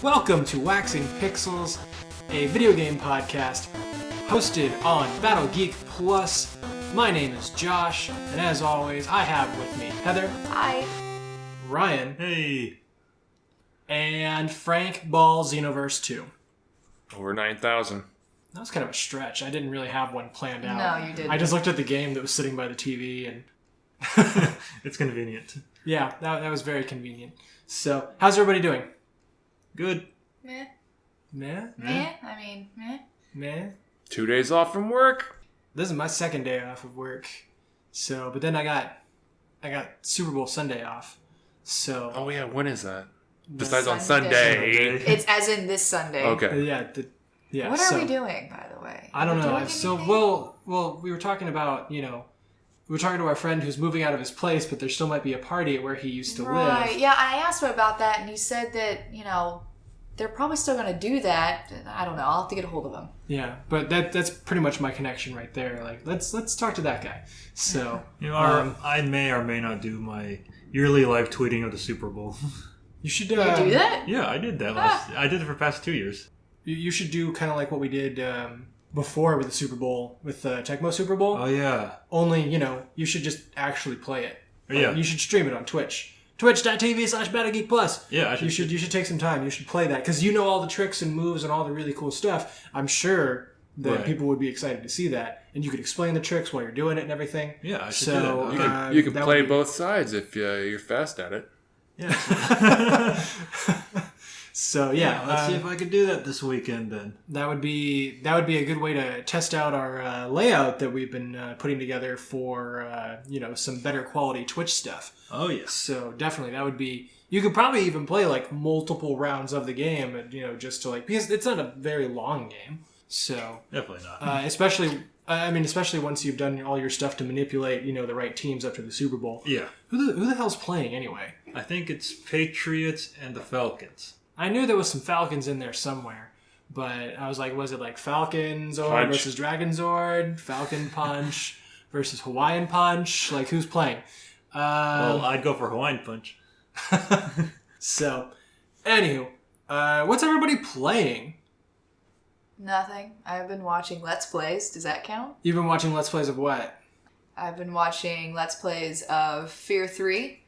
Welcome to Waxing Pixels, a video game podcast hosted on Battle Geek Plus. My name is Josh, and as always, I have with me Heather. Hi. Ryan. Hey. And Frank Ball Xenoverse 2. Over 9,000. That was kind of a stretch. I didn't really have one planned out. No, you didn't. I just looked at the game that was sitting by the TV, and It's convenient. yeah, that was very convenient. So, how's everybody doing? Good. Meh. Meh? Meh. I mean, meh. Meh? 2 days off from work. This is my second day off of work. So, but then I got Super Bowl Sunday off. So, Oh yeah, when is that? Besides on Sunday. Sunday. It's as in this Sunday. Okay. yeah. What so, are we doing, by the way? I don't Are we know. doing So, anything? well, we were talking about, we were talking to our friend who's moving out of his place, but there still might be a party at where he used to Right. live. Yeah, I asked him about that, and he said that, they're probably still going to do that. I don't know. I'll have to get a hold of him. Yeah, but that's pretty much my connection right there. Like, let's talk to that guy. So, I may or may not do my yearly live tweeting of the Super Bowl. you should You do that? Yeah, I did that I did it for the past 2 years. You should do kind of like what we did before with the Super Bowl, with the Tecmo Super Bowl. Oh, yeah. Only, you should just actually play it. Yeah. You should stream it on Twitch. Twitch.tv/BattleGeekPlus. Yeah, You should take some time. You should play that because you know all the tricks and moves and all the really cool stuff. I'm sure that Right. people would be excited to see that, and you could explain the tricks while you're doing it and everything. Yeah, I should So, do that. You can that play would be- both sides if you're fast at it. Yeah. So yeah, Let's see if I could do that this weekend then. that would be a good way to test out our layout that we've been putting together for some better quality Twitch stuff. Oh, yes. So definitely that would be. You could probably even play like multiple rounds of the game, just to because it's not a very long game. So Definitely not. especially once you've done all your stuff to manipulate the right teams up to the Super Bowl. Yeah. Who the hell's playing anyway? I think it's Patriots and the Falcons. I knew there was some Falcons in there somewhere, but I was like, was it like Falcon Zord Punch. versus Dragon Zord, Falcon Punch versus Hawaiian Punch? Like, who's playing? Well, I'd go for Hawaiian Punch. So, anywho, what's everybody playing? Nothing. I've been watching Let's Plays. Does that count? You've been watching Let's Plays of what? I've been watching Let's Plays of Fear 3,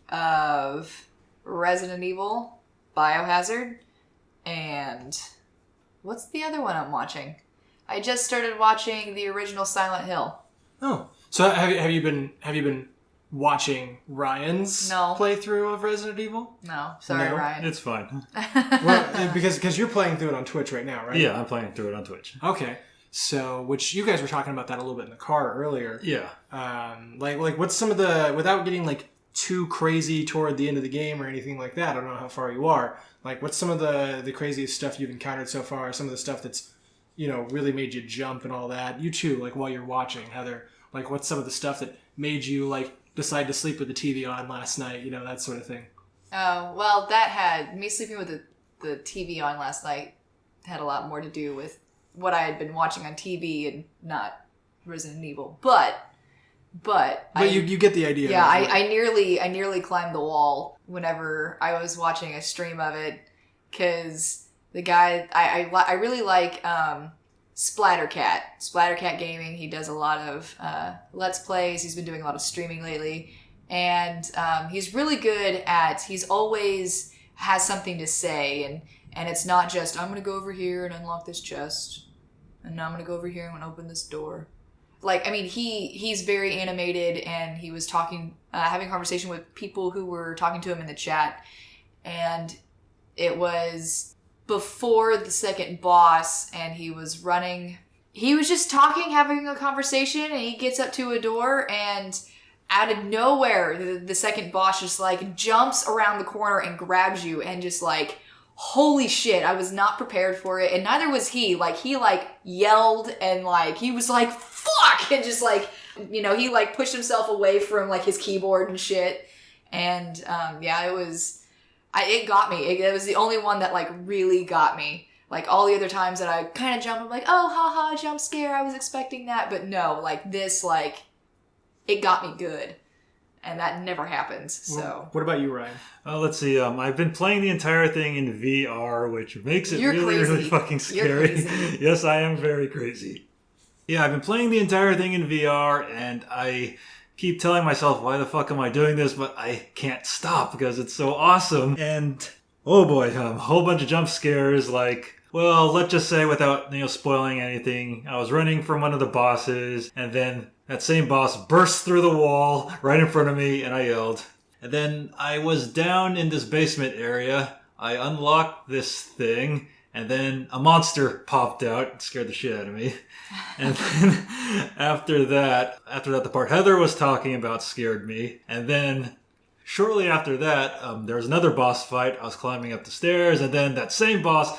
of Resident Evil, Biohazard, and what's the other one I'm watching? I just started watching the original Silent Hill. Oh, so have you been watching Ryan's No. playthrough of Resident Evil? No, sorry, No? Ryan. It's fine. Well, because you're playing through it on Twitch right now, right? Yeah, I'm playing through it on Twitch. Okay. So, which you guys were talking about that a little bit in the car earlier. Yeah. Like what's some of the, without getting like too crazy toward the end of the game or anything like that, I don't know how far you are. Like, what's some of the craziest stuff you've encountered so far? Some of the stuff that's, really made you jump and all that. You too, like while you're watching, Heather. Like, what's some of the stuff that made you like decide to sleep with the TV on last night? That sort of thing. Oh, well, that had me sleeping with the TV on last night had a lot more to do with what I had been watching on TV and not Resident Evil. But you get the idea. yeah, of, like, I nearly climbed the wall whenever I was watching a stream of it because the guy I really like Splattercat Gaming. He does a lot of Let's Plays. He's been doing a lot of streaming lately, and he's really good at. He's always has something to say, and it's not just I'm gonna go over here and unlock this chest, and now I'm gonna go over here and open this door. Like, I mean, he's very animated, and he was having a conversation with people who were talking to him in the chat, and it was before the second boss, and he was just talking, having a conversation, and he gets up to a door, and out of nowhere, the second boss just, like, jumps around the corner and grabs you, and just, like, holy shit, I was not prepared for it, and neither was he. Like, he, like, yelled, and, like, he was like, fuck! And just, like, he, like, pushed himself away from, like, his keyboard and shit. And, yeah, it got me. It was the only one that, like, really got me. Like, all the other times that I kind of jump, I'm like, oh, haha, jump scare, I was expecting that. But no, like, this, like, it got me good. and that never happens. So What about you, Ryan? Let's see. I've been playing the entire thing in VR, which makes it You're really crazy. fucking You're scary. crazy. Yes, I am very crazy. Yeah, I've been playing the entire thing in VR, and I keep telling myself, why the fuck am I doing this? But I can't stop because it's so awesome. And oh boy, a whole bunch of jump scares. Like, well, let's just say without spoiling anything, I was running from one of the bosses, and then that same boss burst through the wall right in front of me, and I yelled. And then I was down in this basement area. I unlocked this thing, and then a monster popped out and scared the shit out of me. And then after that, the part Heather was talking about scared me. And then shortly after that, there was another boss fight. I was climbing up the stairs, and then that same boss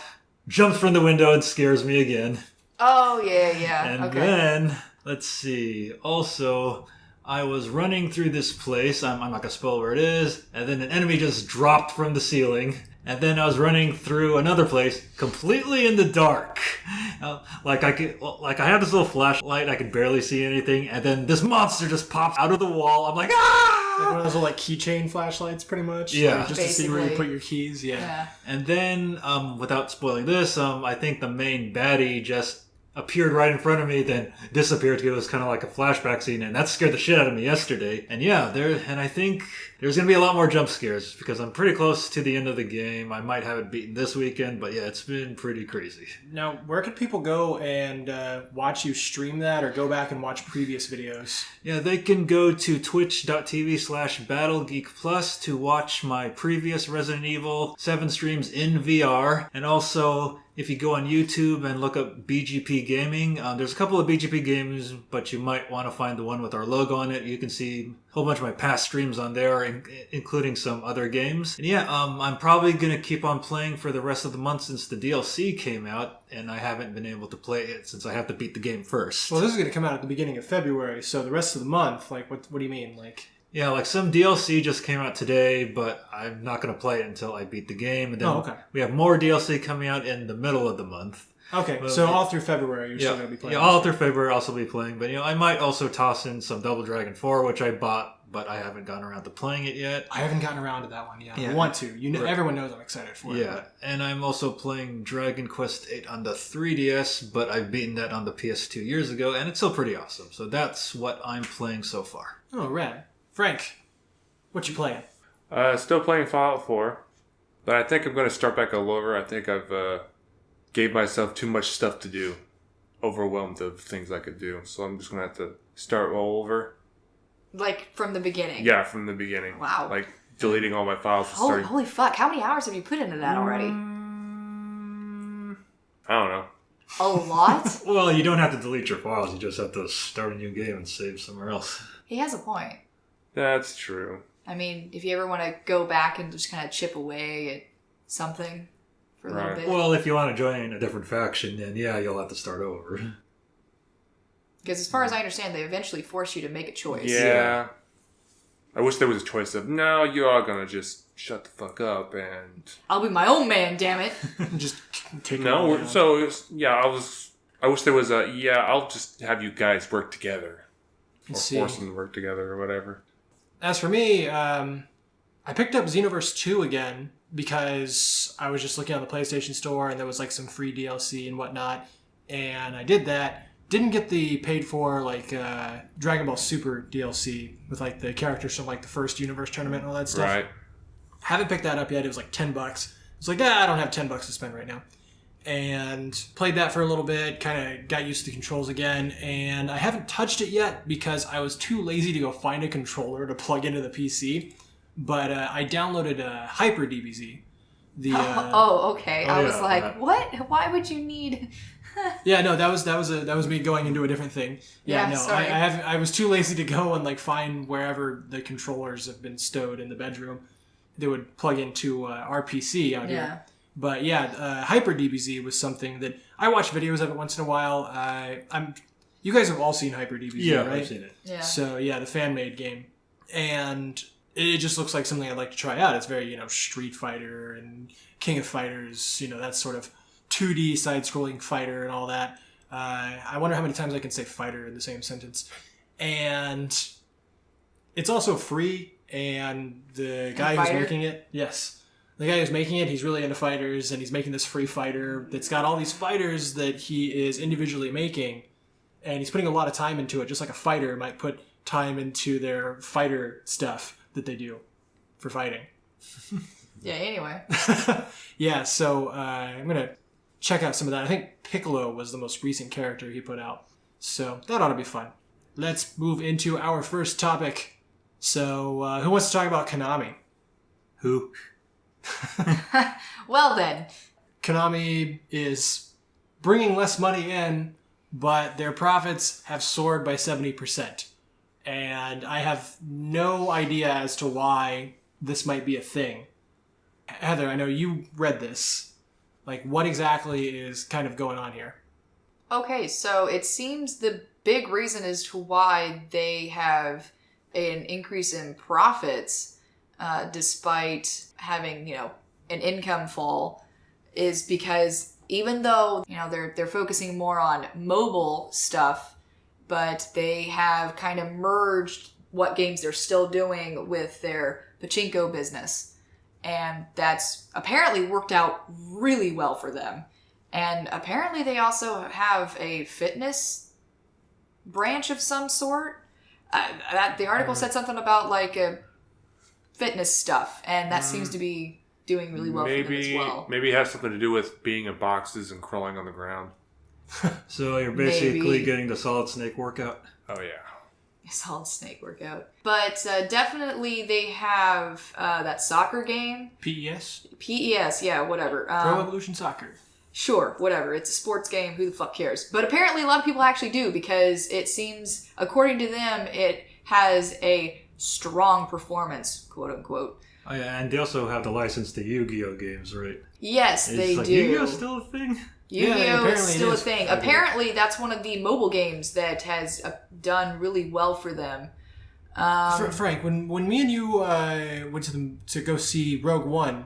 jumps from the window and scares me again. oh yeah. And Okay. then, let's see, also, I was running through this place. I'm not going to spoil where it is. And then an enemy just dropped from the ceiling. And then I was running through another place completely in the dark. I had this little flashlight. I could barely see anything. And then this monster just pops out of the wall. I'm like, ah! Like one of those little keychain flashlights, pretty much. Yeah. Like, just to see where you Basically. put your keys. Yeah. Yeah. And then, without spoiling this, I think the main baddie just appeared right in front of me, then disappeared. It was kind of like a flashback scene, and that scared the shit out of me yesterday. And yeah, I think there's going to be a lot more jump scares because I'm pretty close to the end of the game. I might have it beaten this weekend, but yeah, it's been pretty crazy. Now, where could people go and watch you stream that, or go back and watch previous videos? Yeah, they can go to twitch.tv/BattleGeekPlus to watch my previous Resident Evil 7 streams in VR. And also, if you go on YouTube and look up BGP Gaming, there's a couple of BGP games, but you might want to find the one with our logo on it. You can see a whole bunch of my past streams on there, including some other games. And yeah, I'm probably going to keep on playing for the rest of the month since the DLC came out, and I haven't been able to play it since I have to beat the game first. Well, this is going to come out at the beginning of February, so the rest of the month, like, what do you mean? Like, Yeah, like some DLC just came out today, but I'm not going to play it until I beat the game. And then Oh, okay. we have more DLC coming out in the middle of the month. okay, Well, so all through February, you're still Yeah, going to be playing. yeah, all through February I'll also be playing. But I might also toss in some Double Dragon 4, which I bought, but I haven't gotten around to playing it yet. I haven't gotten around to that one yet. Yeah. I want to. Right. Everyone knows I'm excited for it. Yeah, and I'm also playing Dragon Quest 8 on the 3DS, but I've beaten that on the PS2 years ago, and it's still pretty awesome. So that's what I'm playing so far. Oh, rad. Frank, what you playing? Still playing Fallout 4, but I think I'm going to start back all over. I think I've gave myself too much stuff to do, overwhelmed of things I could do. So I'm just going to have to start all over. Like from the beginning. Yeah, from the beginning. Wow. Like deleting all my files and Holy, starting. holy fuck! How many hours have you put into that already? I don't know. A lot. Well, you don't have to delete your files. You just have to start a new game and save somewhere else. He has a point. That's true. I mean, if you ever want to go back and just kind of chip away at something for a little Right. bit. Well, if you want to join a different faction, then yeah, you'll have to start over. Because as far as I understand, they eventually force you to make a choice. Yeah. I wish there was a choice of, no, you are going to just shut the fuck up and... I'll be my own man, damn it. Just take it No, all we're- down. so, it was, yeah, I wish there was a, yeah, I'll just have you guys work together. Or Let's see. force them to work together or whatever. As for me, I picked up Xenoverse 2 again because I was just looking on the PlayStation Store and there was like some free DLC and whatnot, and I did that. Didn't get the paid for like Dragon Ball Super DLC with like the characters from like the first Universe tournament and all that stuff. Right. Haven't picked that up yet. It was like $10. It's like, I don't have $10 to spend right now. And played that for a little bit, kind of got used to the controls again, and I haven't touched it yet because I was too lazy to go find a controller to plug into the PC. But I downloaded Hyper DBZ. The Okay. Oh, I was yeah, like, that- what? Why would you need? yeah, no, that was me going into a different thing. Yeah, no, sorry. I was too lazy to go and like find wherever the controllers have been stowed in the bedroom. They would plug into our PC out Yeah. here. But yeah, Hyper DBZ was something that I watch videos of it once in a while. You guys have all seen Hyper DBZ, Yeah, right? I've seen it. Yeah. So yeah, the fan made game, and it just looks like something I'd like to try out. It's very Street Fighter and King of Fighters, that sort of 2D side-scrolling fighter and all that. I wonder how many times I can say fighter in the same sentence, and it's also free, and the guy who's making it, the guy who's making it, he's really into fighters, and he's making this free fighter that's got all these fighters that he is individually making, and he's putting a lot of time into it, just like a fighter might put time into their fighter stuff that they do for fighting. Yeah, anyway. Yeah, so I'm going to check out some of that. I think Piccolo was the most recent character he put out. So that ought to be fun. Let's move into our first topic. So who wants to talk about Konami? Who? Well then. Konami is bringing less money in, but their profits have soared by 70%. And I have no idea as to why this might be a thing. Heather, I know you read this. Like, what exactly is kind of going on here? Okay, so it seems the big reason as to why they have an increase in profits, despite having, an income fall, is because even though, they're focusing more on mobile stuff, but they have kind of merged what games they're still doing with their pachinko business. And that's apparently worked out really well for them. And apparently they also have a fitness branch of some sort. The article said something about like fitness stuff, and that seems to be doing really well for them as well. Maybe it has something to do with being in boxes and crawling on the ground. So you're basically getting the Solid Snake workout? Oh, yeah. Solid Snake workout. But definitely they have that soccer game. PES? PES, yeah, whatever. Pro Evolution Soccer. Sure, whatever. It's a sports game. Who the fuck cares? But apparently a lot of people actually do, because it seems, according to them, it has a strong performance, quote unquote. Oh, yeah, and they also have the license to Yu-Gi-Oh games, right? Yes, they do. Yu-Gi-Oh still a thing? Yu-Gi-Oh is still a thing. Apparently, that's one of the mobile games that has done really well for them. Frank, when me and you went to go see Rogue One,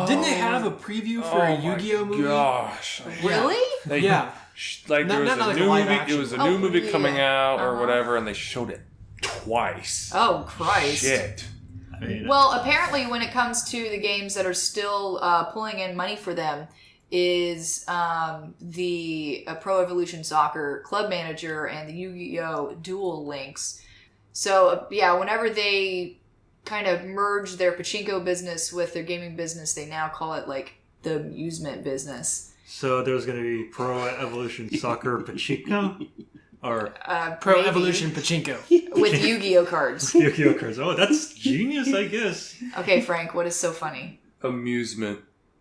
didn't they have a preview for a Yu-Gi-Oh movie? Gosh. Really? Yeah. Like there was not a like new a live movie. action. It was a new movie coming out or Uh-huh. whatever, and they showed it twice. Oh, Christ. Shit. I mean, Well, apparently when it comes to the games that are still pulling in money for them is the Pro Evolution Soccer Club Manager and the Yu-Gi-Oh! Duel Links. So, whenever they kind of merge their pachinko business with their gaming business, they now call it, like, the amusement business. so there's going to be Pro Evolution Soccer Pachinko? Or Pro Maybe. Evolution Pachinko. With Yu-Gi-Oh! Cards. Yu-Gi-Oh cards. Oh, that's genius, I guess. Okay, Frank, what is so funny? Amusement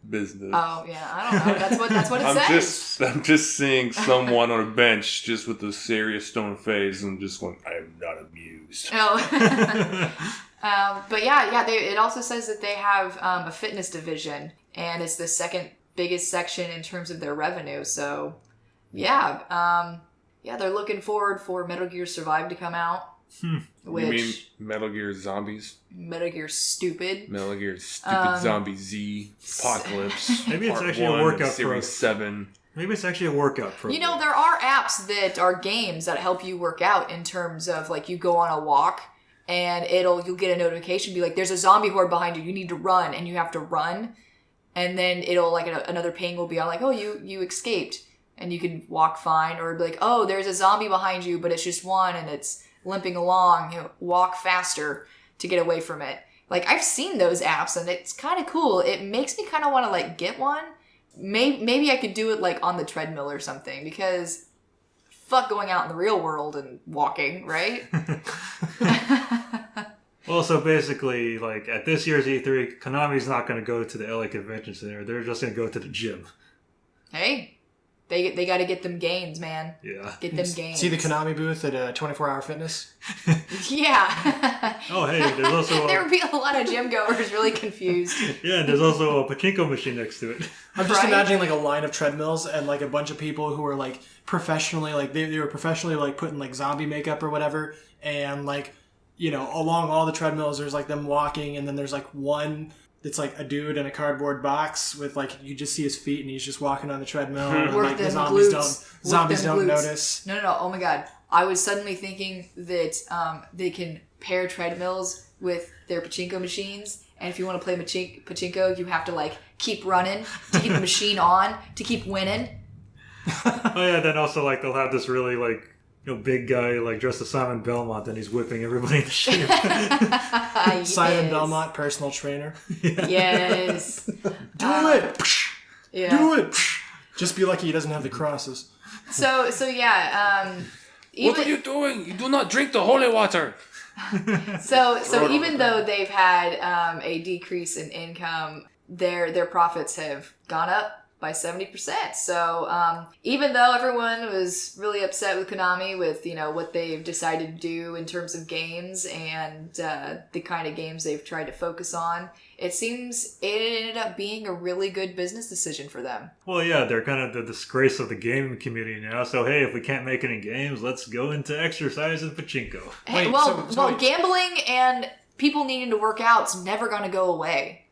business. Oh, yeah, I don't know. That's what it says. I'm just seeing someone on a bench just with a serious stone face and just going, I am not amused. Oh. But it also says that they have a fitness division, and it's the second biggest section in terms of their revenue. So, they're looking forward for Metal Gear Survive to come out. Which, You mean Metal Gear Zombies? Metal Gear Stupid. Metal Gear Stupid Zombie Z Apocalypse. Maybe it's Part actually a 1, workout Series pro. 7. Maybe it's actually a workout program. There are apps that are games that help you work out in terms of, like, you go on a walk and you'll get a notification, be like, there's a zombie horde behind you, you need to run, and you have to run. And then it'll, like, another ping will be on, like, oh, you escaped, and you can walk fine. Or it'll be like, oh, there's a zombie behind you, but it's just one, and it's limping along, walk faster to get away from it. Like, I've seen those apps, and it's kind of cool. It makes me kind of want to, like, get one. Maybe I could do it, like, on the treadmill or something, because fuck going out in the real world and walking, right? Well, so basically, like, at this year's E3, Konami's not going to go to the LA Convention Center. They're just going to go to the gym. Hey, they got to get them gains, man. Yeah. Get them gains. See the Konami booth at 24 Hour Fitness? Yeah. Oh, hey, there's also There would be a lot of gym goers really confused. yeah, there's also a pachinko machine next to it. I'm just Right? imagining like a line of treadmills and like a bunch of people who are like professionally, like they were professionally like putting like zombie makeup or whatever, and like, along all the treadmills there's like them walking, and then there's like one that's like a dude in a cardboard box with like, you just see his feet and he's just walking on the treadmill, and Work like the them zombies glutes. Work don't them glutes. notice. No. Oh my God. I was suddenly thinking that they can pair treadmills with their pachinko machines. And if you want to play pachinko, you have to like keep running to keep the machine on to keep winning. Oh yeah, then also like they'll have this really like big guy like dressed as Simon Belmont, and he's whipping everybody in the shape. Simon Belmont, personal trainer. Yes. Do it. Yeah. Do it. Just be lucky he doesn't have the crosses. So yeah. What are you doing? You do not drink the holy water. So even though they've had a decrease in income, their profits have gone up by 70%. So even though everyone was really upset with Konami with what they've decided to do in terms of games and the kind of games they've tried to focus on, it seems it ended up being a really good business decision for them. Well, yeah, they're kind of the disgrace of the gaming community now. So hey, if we can't make any games, let's go into exercise and pachinko. Hey, gambling and people needing to work out's never going to go away.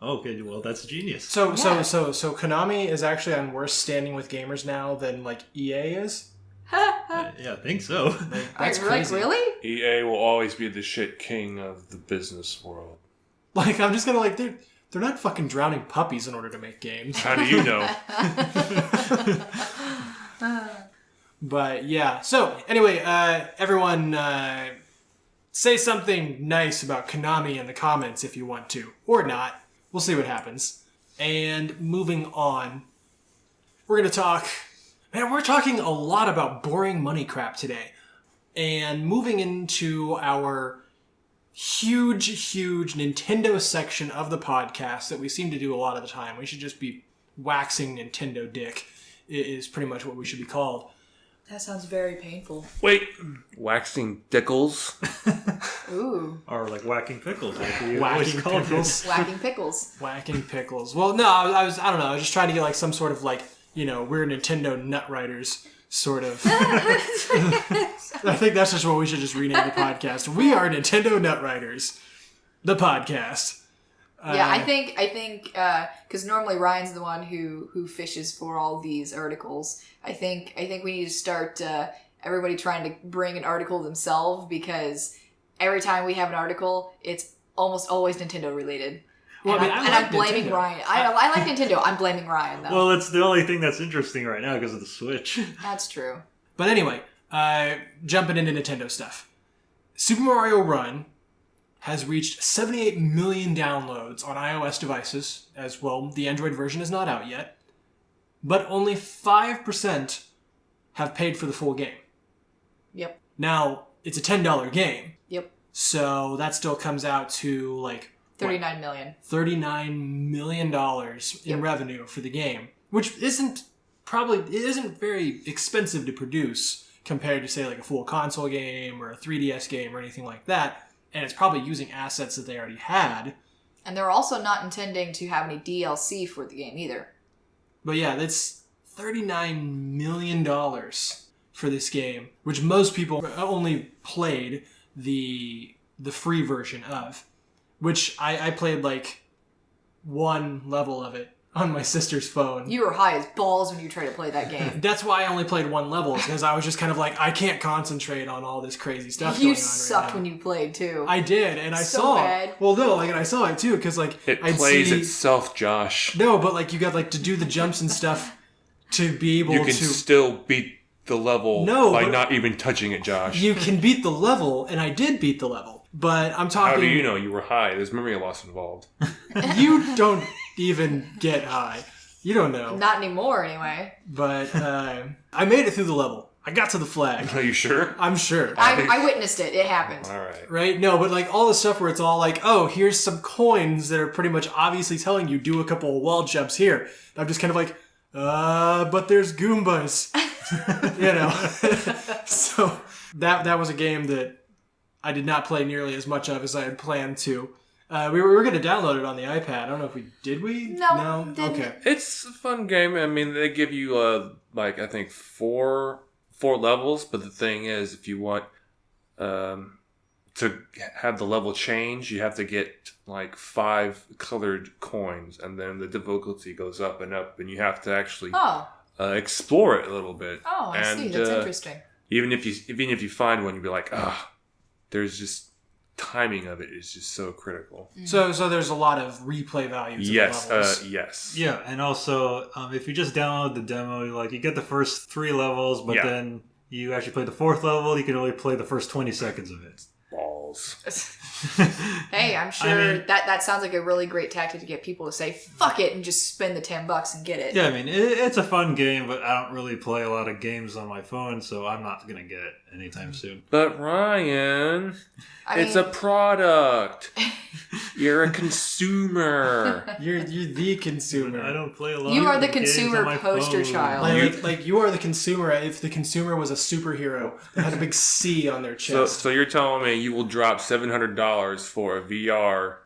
Okay, well, that's genius. So Konami is actually on worse standing with gamers now than like EA is. Yeah, I think so. That's crazy. Like, really? EA will always be the shit king of the business world. Like, I'm just gonna like they're not fucking drowning puppies in order to make games. How do you know? But yeah. So anyway, everyone, say something nice about Konami in the comments if you want to, or not. We'll see what happens. And moving on, we're going to talk... Man, we're talking a lot about boring money crap today. And moving into our huge Nintendo section of the podcast that we seem to do a lot of the time. We should just be waxing Nintendo dick, is pretty much what we should be called. That sounds very painful. Wait, waxing dickles? Ooh. Or like whacking pickles. Like Whacking pickles. Whacking pickles. Whacking pickles. Well, no, I don't know. I was just trying to get like some sort of like, we're Nintendo nut writers sort of. I think that's just what we should just rename the podcast. We are Nintendo nut writers. The podcast. Yeah, I think, because normally Ryan's the one who fishes for all these articles. I think we need to start everybody trying to bring an article themselves, because every time we have an article, it's almost always Nintendo related. Well, and I like I'm blaming Nintendo. Ryan. I like Nintendo. I'm blaming Ryan though. Well, it's the only thing that's interesting right now because of the Switch. That's true. But anyway, jumping into Nintendo stuff. Super Mario Run has reached 78 million downloads on iOS devices, as well. The Android version is not out yet. But only 5% have paid for the full game. Yep. Now, it's a $10 game. Yep. So that still comes out to like... $39 million. $39 million in revenue for the game, which isn't very expensive to produce compared to, say, like a full console game or a 3DS game or anything like that. And it's probably using assets that they already had. And they're also not intending to have any DLC for the game either. But yeah, that's $39 million for this game, which most people only played the free version of. Which I played like one level of it on my sister's phone. You were high as balls when you tried to play that game. That's why I only played one level, because I was just kind of like, I can't concentrate on all this crazy stuff going on right now. You sucked when you played too. I did, and I So saw bad. it. Well, no, and I saw it too, because like It plays itself, Josh. No, but like you got like to do the jumps and stuff to be able to. You can still beat the level by not even touching it, Josh. You can beat the level, and I did beat the level. But I'm talking... How do you know you were high? There's memory loss involved. You don't even get high. You don't know. Not anymore, anyway. But I made it through the level. I got to the flag. Are you sure? I'm sure. I witnessed it. It happened. All right. Right? No, but like all the stuff where it's all like, oh, here's some coins that are pretty much obviously telling you do a couple of wall jumps here. I'm just kind of like, but there's Goombas. So that was a game that I did not play nearly as much of as I had planned to. We were going to download it on the iPad. I don't know if we did. No, didn't. Okay. It's a fun game. I mean, they give you I think four levels. But the thing is, if you want to have the level change, you have to get like 5 colored coins, and then the difficulty goes up, and you have to actually explore it a little bit. Oh, I see. That's interesting. Even if you find one, you'll be like, there's just timing of it is just so critical. So there's a lot of replay values. Yes, in the levels. yes. Yeah, and also if you just download the demo, you get the first 3 levels, but then you actually play the 4th level, you can only play the first 20 seconds of it. Balls. Hey, I'm sure that sounds like a really great tactic to get people to say fuck it and just spend the $10 and get it. Yeah, I mean, it's a fun game, but I don't really play a lot of games on my phone, so I'm not going to get it anytime soon. But Ryan, it's a product. You're a consumer. You're the consumer. I don't play a lot. You are of the games consumer on my poster phone. child. Like you are the consumer. If the consumer was a superhero that had a big C on their chest. So you're telling me you will drop $700 for a VR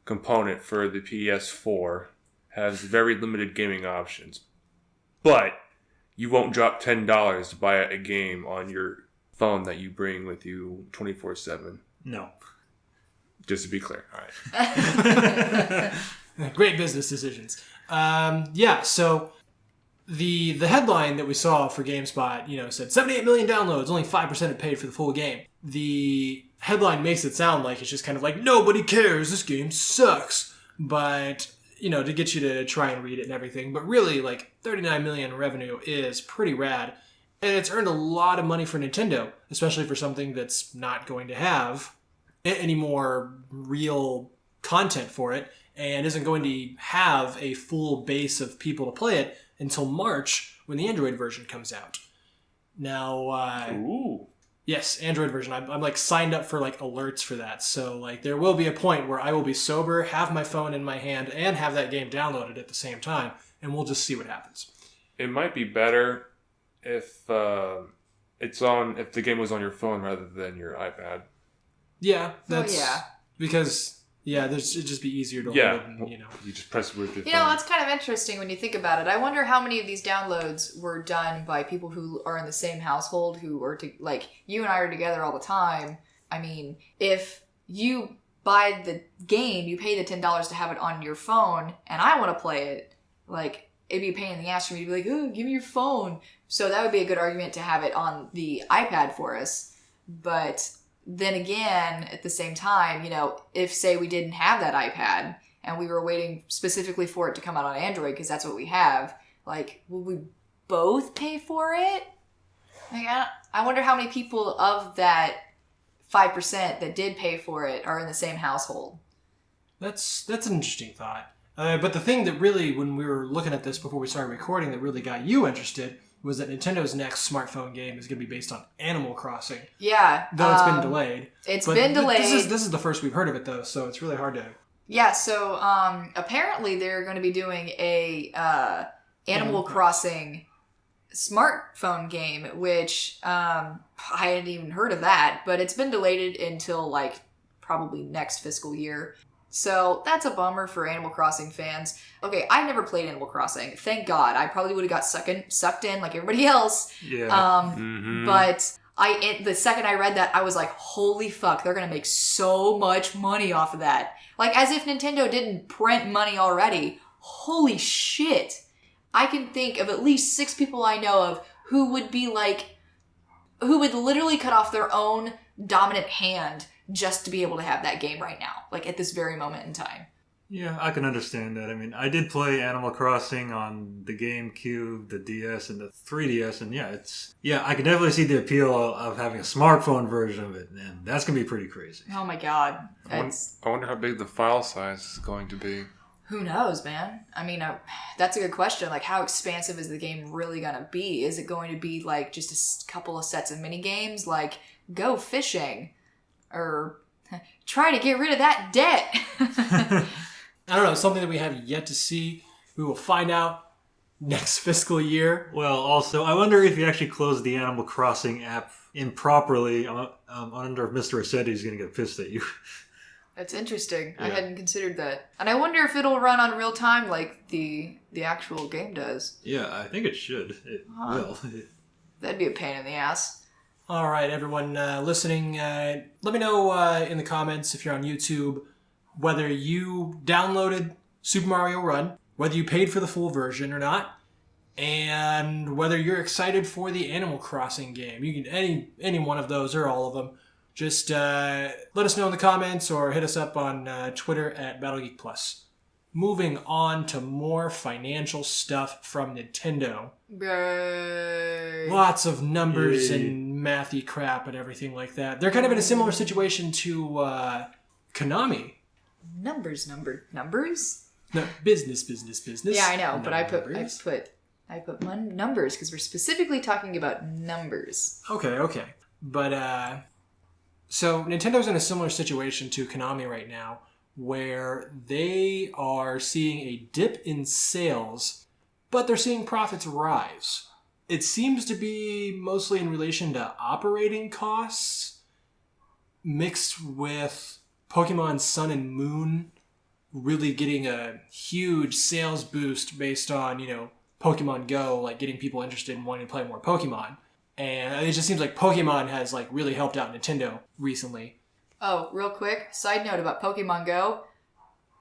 component for the PS4, has very limited gaming options, but you won't drop $10 to buy a game on your phone that you bring with you 24/7. No. Just to be clear. All right. Great business decisions. So the headline that we saw for GameSpot, said 78 million downloads, only 5% have paid for the full game. The headline makes it sound like it's just kind of like, nobody cares, this game sucks. But, to get you to try and read it and everything. But really, 39 million revenue is pretty rad. And it's earned a lot of money for Nintendo, especially for something that's not going to have any more real content for it and isn't going to have a full base of people to play it until March when the Android version comes out. Now, Ooh. yes, Android version. I'm signed up for alerts for that. So there will be a point where I will be sober, have my phone in my hand, and have that game downloaded at the same time, and we'll just see what happens. It might be better if if the game was on your phone rather than your iPad. Yeah, that's yeah. Because it'd just be easier to hold it and, You just press it with your phone. That's kind of interesting when you think about it. I wonder how many of these downloads were done by people who are in the same household, who are you and I are together all the time. I mean, if you buy the game, you pay the $10 to have it on your phone, and I want to play it, it'd be a pain in the ass for me to be like, oh, give me your phone. So that would be a good argument to have it on the iPad for us. But then again, at the same time, if, say, we didn't have that iPad and we were waiting specifically for it to come out on Android because that's what we have, would we both pay for it? I wonder how many people of that 5% that did pay for it are in the same household. That's an interesting thought. But the thing that really, when we were looking at this before we started recording, that really got you interested was that Nintendo's next smartphone game is going to be based on Animal Crossing. Yeah. Though it's been delayed. It's been delayed. This is the first we've heard of it, though, so it's really hard to... Yeah, so apparently they're going to be doing a Animal Crossing smartphone game, which I hadn't even heard of that, but it's been delayed until probably next fiscal year. So that's a bummer for Animal Crossing fans. Okay, I never played Animal Crossing. Thank God. I probably would have got sucked in like everybody else. Yeah. But the second I read that, I was like, holy fuck, they're going to make so much money off of that. As if Nintendo didn't print money already. Holy shit. I can think of at least 6 people I know of who would be who would literally cut off their own dominant hand just to be able to have that game right now, at this very moment in time. Yeah, I can understand that. I mean, I did play Animal Crossing on the GameCube, the DS, and the 3DS, and I can definitely see the appeal of having a smartphone version of it, and that's going to be pretty crazy. Oh my god. I wonder how big the file size is going to be. Who knows, man? I mean, that's a good question. How expansive is the game really going to be? Is it going to be just a couple of sets of mini games, go fishing? Or try to get rid of that debt. I don't know, something that we have yet to see. We will find out next fiscal year. Well, also, I wonder if you actually close the Animal Crossing app improperly. I wonder if Mr. Assetti's going to get pissed at you. That's interesting. Yeah. I hadn't considered that. And I wonder if it'll run on real time like the actual game does. Yeah, I think it should. It will. That'd be a pain in the ass. All right, everyone listening, let me know in the comments if you're on YouTube whether you downloaded Super Mario Run, whether you paid for the full version or not, and whether you're excited for the Animal Crossing game. You can any one of those or all of them. just let us know in the comments or hit us up on Twitter at BattleGeek+. Moving on to more financial stuff from Nintendo. Yay. Lots of numbers and mathy crap and everything like that. They're kind of in a similar situation to Konami. Numbers? No, business. Yeah, I know, but I put numbers because we're specifically talking about numbers. Okay. But so Nintendo's in a similar situation to Konami right now, where they are seeing a dip in sales, but they're seeing profits rise. It seems to be mostly in relation to operating costs, mixed with Pokemon Sun and Moon really getting a huge sales boost based on, Pokemon Go, like getting people interested in wanting to play more Pokemon. And it just seems like Pokemon has like really helped out Nintendo recently. Oh, real quick, side note about Pokemon Go.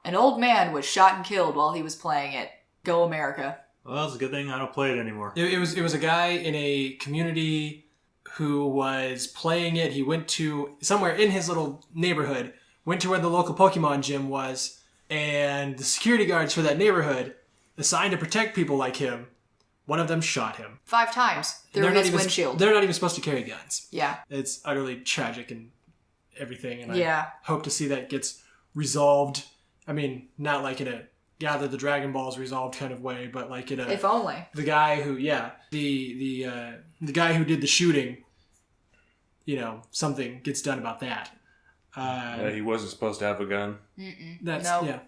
An old man was shot and killed while he was playing it. Go America. Well, it's a good thing I don't play it anymore. It was a guy in a community who was playing it. He went to somewhere in his little neighborhood, went to where the local Pokemon gym was, and the security guards for that neighborhood, assigned to protect people like him, one of them shot him. 5 times through his windshield. They're not even supposed to carry guns. Yeah. It's utterly tragic and everything, and I hope to see that gets resolved. I mean, not like in a gather the Dragon Balls resolved kind of way, but like in a... If only. The guy who, the guy who did the shooting, something gets done about that. He wasn't supposed to have a gun. That's, nope. yeah.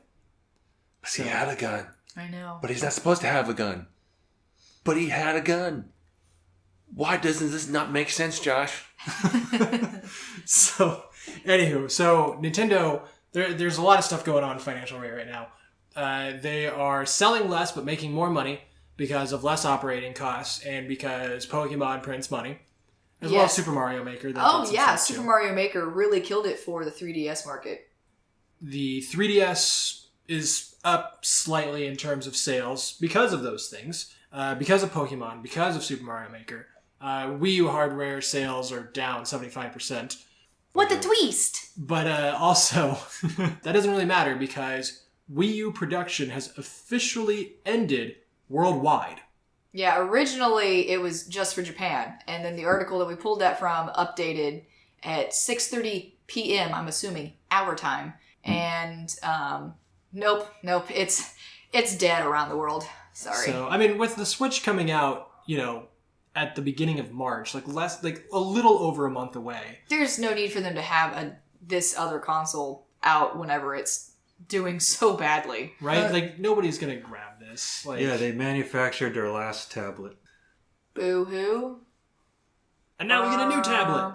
But he had a gun. I know. But he's not supposed to have a gun. But he had a gun. Why doesn't this not make sense, Josh? So, anywho, Nintendo, there's a lot of stuff going on in financial right now. They are selling less but making more money because of less operating costs and because Pokemon prints money. As well as Super Mario Maker. Super Mario Maker really killed it for the 3DS market. The 3DS is up slightly in terms of sales because of those things. Because of Pokemon, because of Super Mario Maker. Wii U hardware sales are down 75%. What the twist? But also, that doesn't really matter because Wii U production has officially ended worldwide. Yeah, originally it was just for Japan, and then the article that we pulled that from updated at 6:30 p.m., I'm assuming, our time. And nope, it's dead around the world. Sorry. So, I mean, with the Switch coming out, at the beginning of March, like a little over a month away. There's no need for them to have this other console out whenever it's doing so badly. Right? Like, nobody's going to grab this. Like, yeah, they manufactured their last tablet. Boo-hoo. And now we get a new tablet.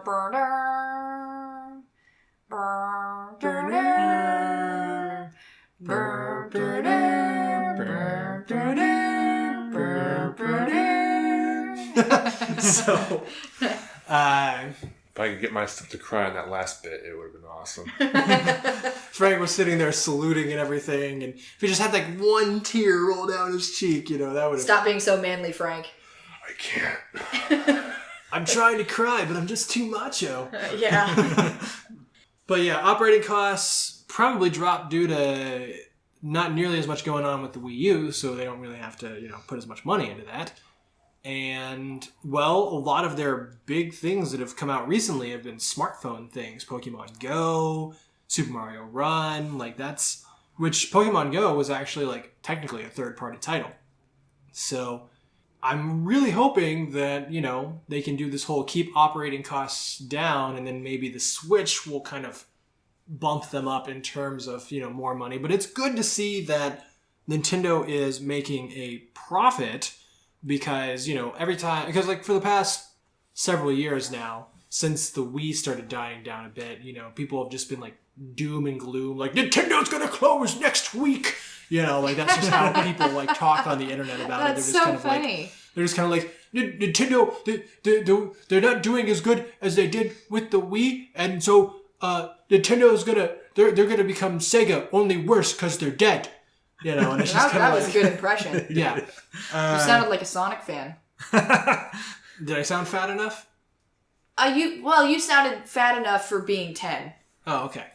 So, if I could get myself to cry on that last bit, it would have been awesome. Frank was sitting there saluting and everything, and if he just had like one tear roll down his cheek, that would have... Stop being so manly, Frank. I can't. I'm trying to cry, but I'm just too macho. Yeah. But yeah, operating costs probably dropped due to not nearly as much going on with the Wii U, so they don't really have to, put as much money into that. And, well, a lot of their big things that have come out recently have been smartphone things. Pokemon Go, Super Mario Run, which Pokemon Go was actually, technically a third-party title. So, I'm really hoping that, they can do this whole keep operating costs down, and then maybe the Switch will kind of bump them up in terms of, more money. But it's good to see that Nintendo is making a profit because, every time... Because, for the past several years now, since the Wii started dying down a bit, people have just been, doom and gloom. Nintendo's gonna close next week! That's just how people, talk on the internet about it. That's so funny. They're just kind of like, Nintendo, they're not doing as good as they did with the Wii, and so Nintendo's they're gonna become Sega, only worse because they're dead. And it's just that was a good impression. Yeah. You sounded like a Sonic fan. Did I sound fat enough? You sounded fat enough for being 10. Oh, okay.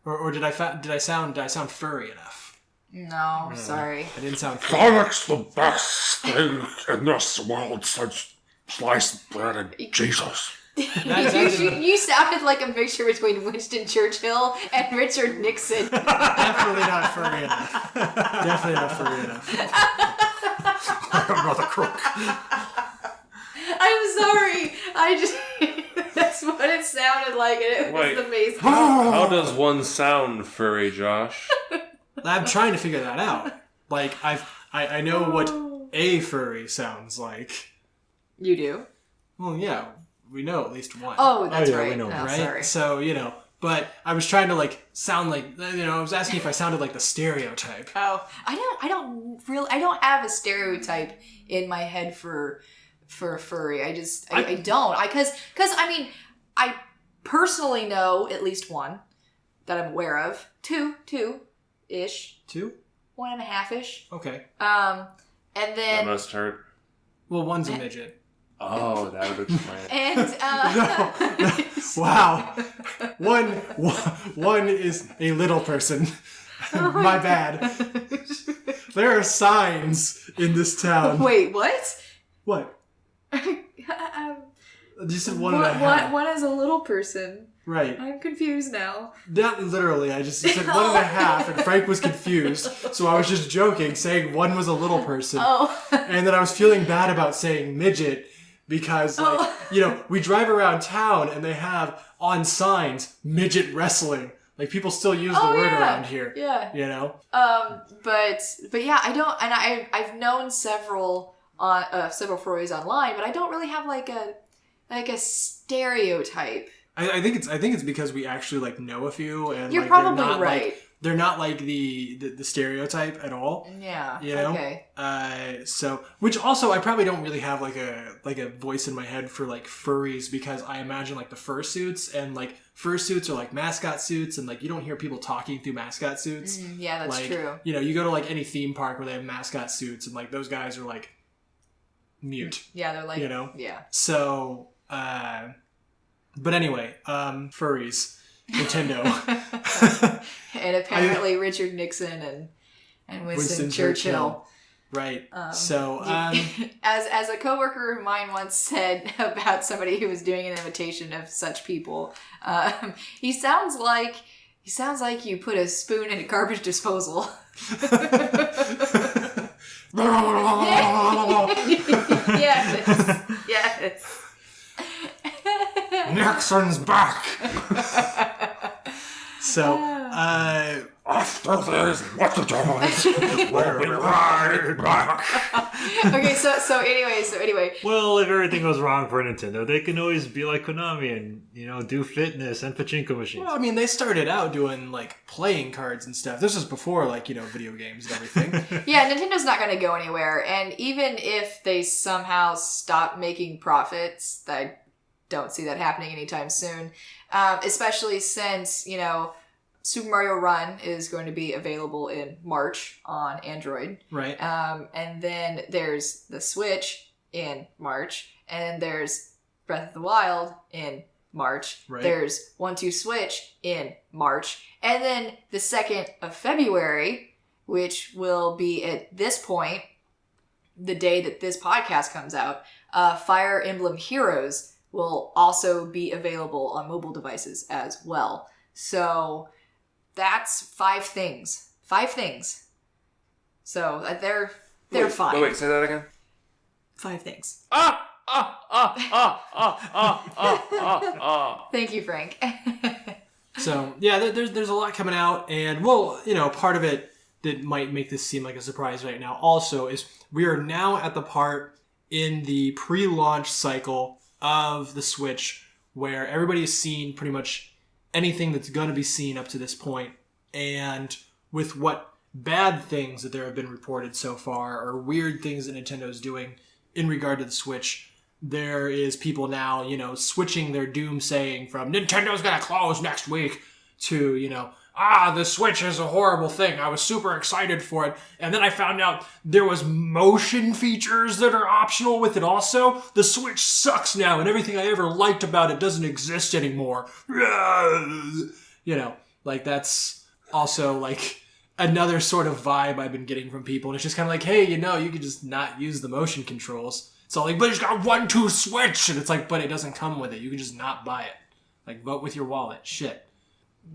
Or did I sound furry enough? No, sorry. I didn't sound furry. Sonic's the best thing in this world since sliced bread and Jesus. You sounded like a mixture between Winston Churchill and Richard Nixon. Definitely not furry enough. Definitely not furry enough. I'm not a crook. I'm sorry. That's what it sounded like, and it was amazing. How does one sound furry, Josh? I'm trying to figure that out. Like I know what a furry sounds like. You do? Well, yeah, we know at least one. Oh, that's yeah, right. we know. Oh, right? sorry. So, but I was trying to like sound like, I was asking if I sounded like the stereotype. Oh, I don't have a stereotype in my head for a furry. I don't. Because I personally know at least one that I'm aware of. Two-ish. 2? 1.5-ish. Okay. And That then must hurt. Well, one's a midget. Oh, that would explain it. and Wow. One is a little person. My bad. There are signs in this town. Wait, what? What? You said 1.5. One is a little person. Right. I'm confused now. Not literally. I just said 1.5, and Frank was confused. So I was just joking, saying one was a little person. Oh. And then I was feeling bad about saying midget because, we drive around town and they have on signs midget wrestling. Like, people still use the word around here. Yeah. But yeah, I don't, and I've known several furries online, but I don't really have like a stereotype. I think it's because we actually know a few, and you're probably right. They're not like the stereotype at all. Yeah. Okay. So, which also I probably don't really have like a voice in my head for like furries, because I imagine like the fursuits, and like fursuits are like mascot suits, and like you don't hear people talking through mascot suits. Yeah, that's true. You go to like any theme park where they have mascot suits, and like those guys are like mute. Yeah, they're like yeah. So, but anyway, furries, Nintendo. And apparently Richard Nixon and Winston Churchill. Right. So, as a coworker of mine once said about somebody who was doing an imitation of such people, he sounds like you put a spoon in a garbage disposal. Yes. Nixon's back. So, After this, what the doors? We'll be right back. Okay, so anyway. Well, if everything goes wrong for Nintendo, they can always be like Konami and, do fitness and pachinko machines. well, I mean, they started out doing like playing cards and stuff. This was before video games and everything. Yeah, Nintendo's not going to go anywhere, and even if they somehow stop making profits, I don't see that happening anytime soon. Especially since, Super Mario Run is going to be available in March on Android. Right. And then there's the Switch in March. And there's Breath of the Wild in March. Right. There's 1-2 Switch in March. And then the 2nd of February, which will be at this point, the day that this podcast comes out, Fire Emblem Heroes will also be available on mobile devices as well. So that's 5 things. 5 things. So they're fine. Wait, say that again. 5 things. Ah! Thank you, Frank. So yeah, there's a lot coming out, and part of it that might make this seem like a surprise right now also is we are now at the part in the pre-launch cycle of the Switch where everybody has seen pretty much anything that's going to be seen up to this point, and with what bad things that there have been reported so far, or weird things that Nintendo's doing in regard to the Switch, there is people now, switching their doom saying from Nintendo's going to close next week to, the Switch is a horrible thing. I was super excited for it. And then I found out there was motion features that are optional with it also. The Switch sucks now, and everything I ever liked about it doesn't exist anymore. You know, like that's also like another sort of vibe I've been getting from people. And it's just kind of like, hey, you know, you could just not use the motion controls. It's all like, but it's got 1-2 Switch. And it's like, but it doesn't come with it. You can just not buy it. Like, vote with your wallet. Shit.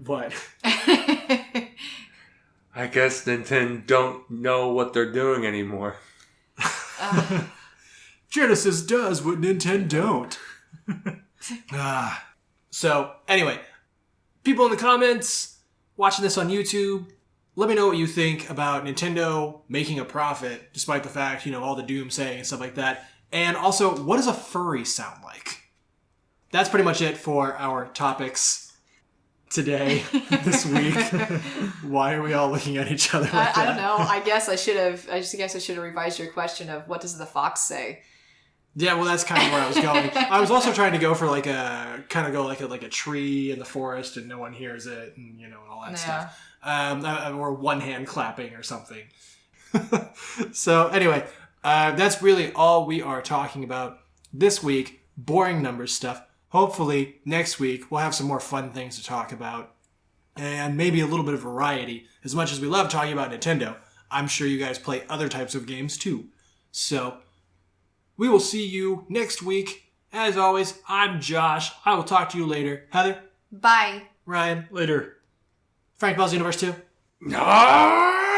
What? I guess Nintendo don't know what they're doing anymore. Genesis does what Nintendo don't. So, anyway, people in the comments watching this on YouTube, let me know what you think about Nintendo making a profit, despite the fact, you know, all the doomsaying and stuff like that. And also, what does a furry sound like? That's pretty much it for our topics today, this week. Why are we all looking at each other like I don't know. I guess I should have revised your question of what does the fox say? Yeah, well, that's kind of where I was going. I was also trying to go for like a tree in the forest and no one hears it, and you know, and all that stuff. Or one hand clapping or something. So anyway, that's really all we are talking about this week. Boring numbers stuff. Hopefully next week we'll have some more fun things to talk about and maybe a little bit of variety. As much as we love talking about Nintendo, I'm sure you guys play other types of games too. So we will see you next week. As always, I'm Josh. I will talk to you later. Heather? Bye. Ryan? Later. Frank Bell's Universe 2? Ah!